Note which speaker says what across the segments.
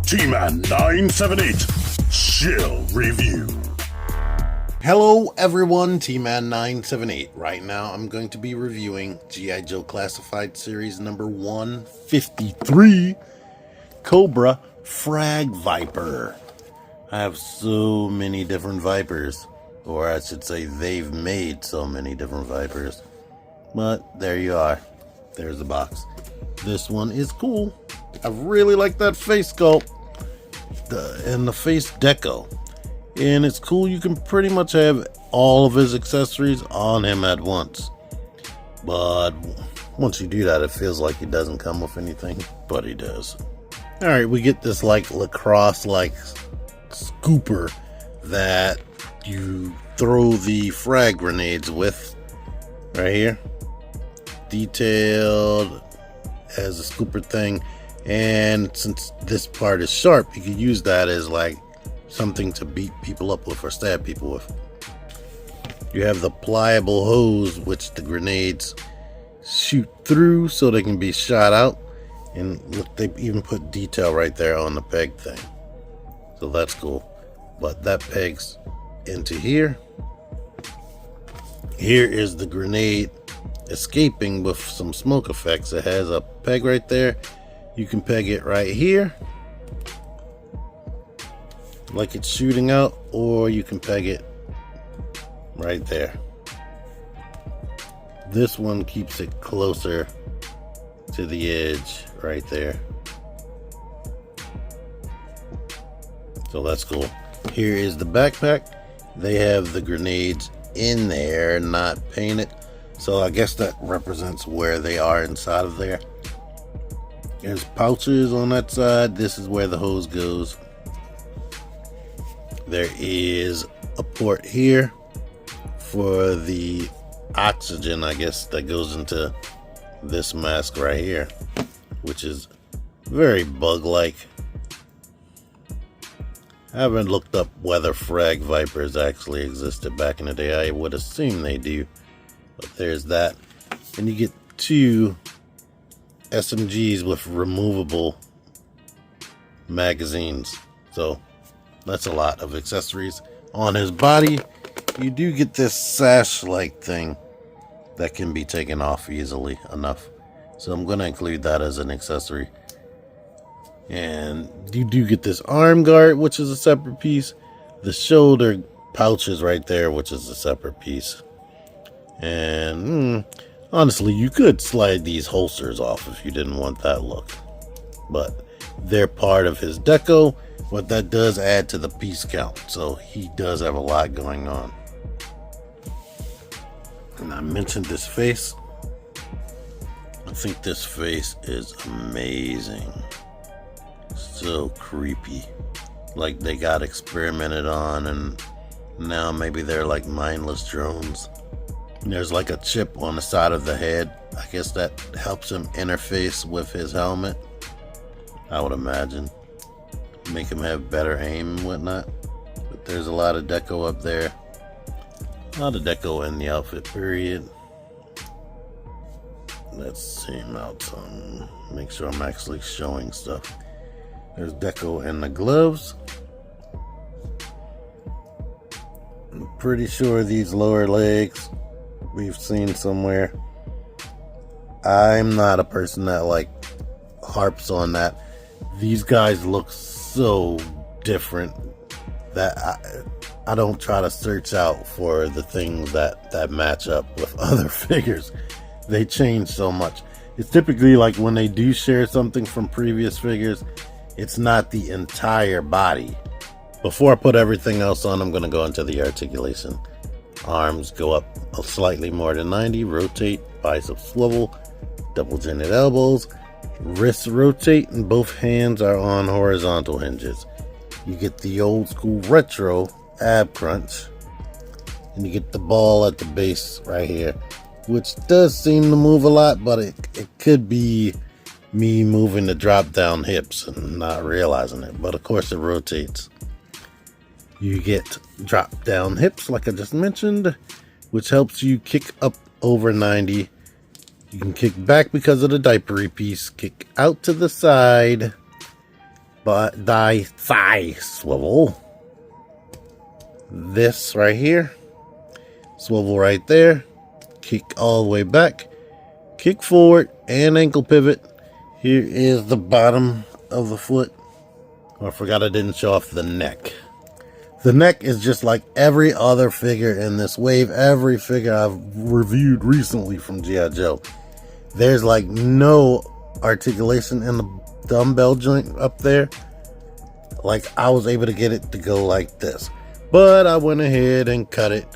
Speaker 1: T-Man 978 Shill Review.
Speaker 2: Hello everyone, T-Man 978. Right now I'm going to be reviewing G.I. Joe Classified Series number 153, Cobra Frag-Viper. I have so many different Vipers, or I should say they've made so many different Vipers. But there you are. There's the box. This one is cool. I really like that face sculpt and the face deco. And it's cool, you can pretty much have all of his accessories on him at once. But once you do that, it feels like he doesn't come with anything, but he does. Alright, we get this like lacrosse-like scooper that you throw the frag grenades with. Right here. Detailed as a scooper thing. And since this part is sharp, you can use that as like something to beat people up with or stab people with. You have the pliable hose which the grenades shoot through so they can be shot out. And look, they even put detail right there on the peg thing. So that's cool. But that pegs into here. Here is the grenade escaping with some smoke effects. It has a peg right there. You can peg it right here like it's shooting out, or you can peg it right there. This one keeps it closer to the edge right there. So that's cool. Here is the backpack. They have the grenades in there, not painted. So I guess that represents where they are inside of there. There's pouches on that side. This is where the hose goes. There is a port here for the oxygen, I guess, that goes into this mask right here, which is very bug-like. I haven't looked up whether Frag Vipers actually existed back in the day. I would assume they do. But there's that. And you get two SMGs with removable magazines. So that's a lot of accessories. On his body, you do get this sash-like thing that can be taken off easily enough. So I'm going to include that as an accessory. And you do get this arm guard, which is a separate piece. The shoulder pouches right there, which is a separate piece. And honestly, you could slide these holsters off if you didn't want that look. But they're part of his deco. But that does add to the piece count. So he does have a lot going on. And I mentioned this face. I think this face is amazing. So creepy. Like they got experimented on, and now maybe they're like mindless drones. There's like a chip on the side of the head. I guess that helps him interface with his helmet, I would imagine. Make him have better aim and whatnot. But there's a lot of deco up there. A lot of deco in the outfit, period. Let's zoom out some. Make sure I'm actually showing stuff. There's deco in the gloves. I'm pretty sure these lower legs we've seen somewhere. I'm not a person that like harps on that. These guys look so different that I don't try to search out for the things that match up with other figures. They change so much. It's typically like when they do share something from previous figures, it's not the entire body. Before I put everything else on, I'm going to go into the articulation. Arms go up slightly more than 90, rotate, biceps swivel, double jointed elbows, wrists rotate, and both hands are on horizontal hinges. You get the old school retro ab crunch, and you get the ball at the base right here, which does seem to move a lot, but it could be me moving the drop down hips and not realizing it. But of course it rotates. You get drop down hips like I just mentioned, which helps you kick up over 90. You can kick back because of the diapery piece, kick out to the side, thigh swivel. This right here, swivel right there, kick all the way back, kick forward, and ankle pivot. Here is the bottom of the foot. Oh, I forgot I didn't show off the neck. The neck is just like every other figure in this wave, every figure I've reviewed recently from G.I. Joe. There's like no articulation in the dumbbell joint up there. Like, I was able to get it to go like this, but I went ahead and cut it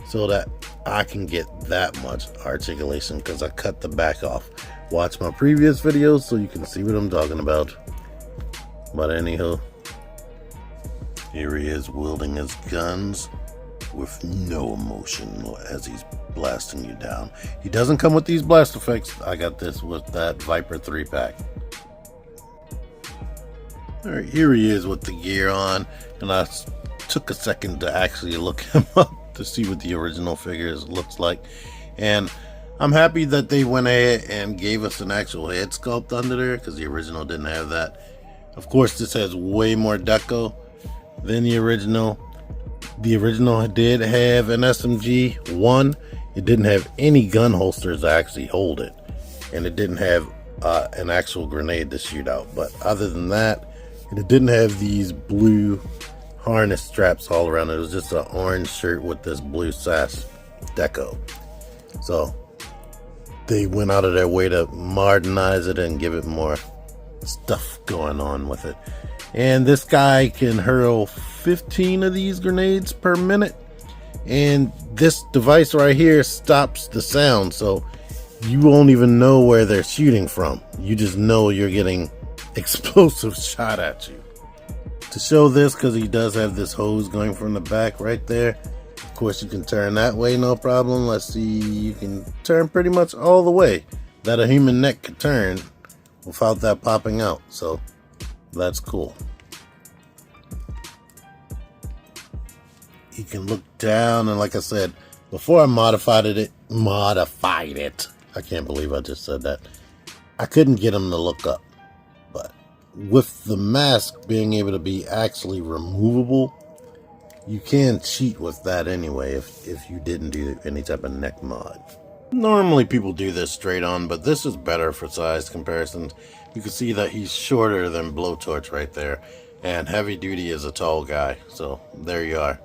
Speaker 2: so that I can get that much articulation, because I cut the back off. Watch my previous videos so you can see what I'm talking about. But anywho, here he is wielding his guns with no emotion as he's blasting you down. He doesn't come with these blast effects. I got this with that Viper 3-pack. Alright, here he is with the gear on, and I took a second to actually look him up to see what the original figures looks like. And I'm happy that they went ahead and gave us an actual head sculpt under there, because the original didn't have that. Of course, this has way more deco than the original. The original did have an SMG 1. It didn't have any gun holsters to actually hold it, and it didn't have an actual grenade to shoot out. But other than that, it didn't have these blue harness straps all around it. It was just an orange shirt with this blue sash deco. So they went out of their way to modernize it and give it more stuff going on with it. And this guy can hurl 15 of these grenades per minute, and this device right here stops the sound, so you won't even know where they're shooting from. You just know you're getting explosives shot at you. To show this, because he does have this hose going from the back right there, of course you can turn that way, no problem. Let's see, you can turn pretty much all the way that a human neck could turn without that popping out, so that's cool. You can look down, and like I said before, I modified it. I can't believe I just said that. I couldn't get him to look up, but with the mask being able to be actually removable, you can cheat with that anyway if you didn't do any type of neck mod. Normally people do this straight on, but this is better for size comparisons. You can see that he's shorter than Blowtorch right there, and Heavy Duty is a tall guy, so there you are.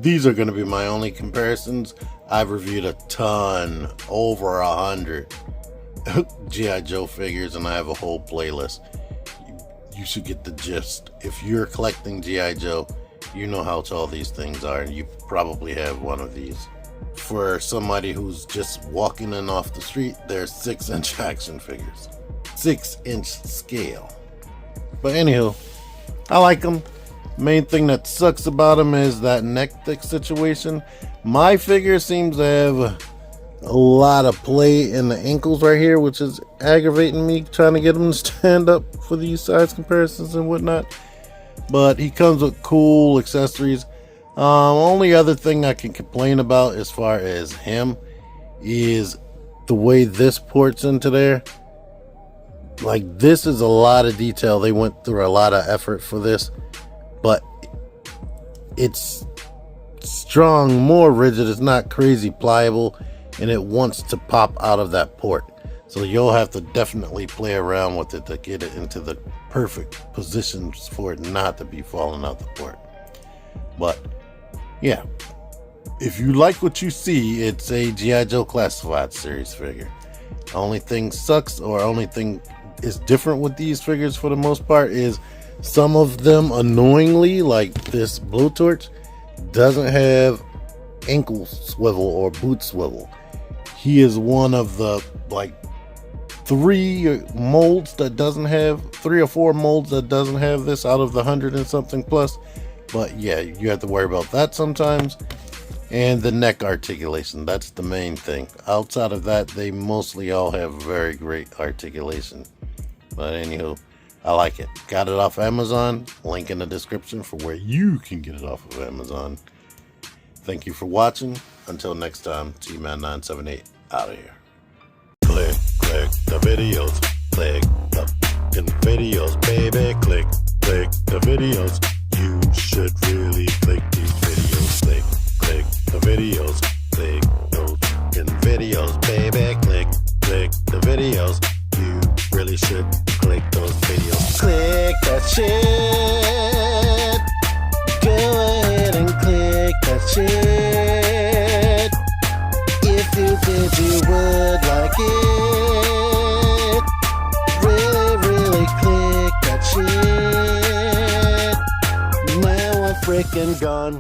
Speaker 2: These are going to be my only comparisons. I've reviewed a ton, over 100 G.I. Joe figures, and I have a whole playlist. You should get the gist. If you're collecting G.I. Joe, you know how tall these things are, and you probably have one of these. For somebody who's just walking in off the street, they're 6-inch action figures. 6-inch scale. But anywho, I like them. Main thing that sucks about them is that neck thick situation. My figure seems to have a lot of play in the ankles right here, which is aggravating me, trying to get him to stand up for these size comparisons and whatnot. But he comes with cool accessories. Only other thing I can complain about as far as him is the way this ports into there. Like, this is a lot of detail. They went through a lot of effort for this, but it's strong, more rigid. It's not crazy pliable, and it wants to pop out of that port. So you'll have to definitely play around with it to get it into the perfect positions for it not to be falling out the port. But yeah, if you like what you see, it's a G.I. Joe Classified series figure. Only thing sucks, or only thing is different with these figures for the most part, is some of them, annoyingly, like this Blowtorch, doesn't have ankle swivel or boot swivel. He is one of the like 3 molds that doesn't have, 3 or 4 molds that doesn't have this out of the 100 and something plus. But yeah, you have to worry about that sometimes. And the neck articulation, that's the main thing. Outside of that, they mostly all have very great articulation. But anywho, I like it. Got it off Amazon. Link in the description for where you can get it off of Amazon. Thank you for watching. Until next time, T-Man978 out of here. Click the videos. Click the freaking videos, baby. Click the videos. You should really click these videos. Click the videos. Click those freaking videos, baby. Click the videos. You really should click those videos. Click that shit. Go ahead and click that shit. If you did, you would like it. Really click that shit. Now I'm freaking gone.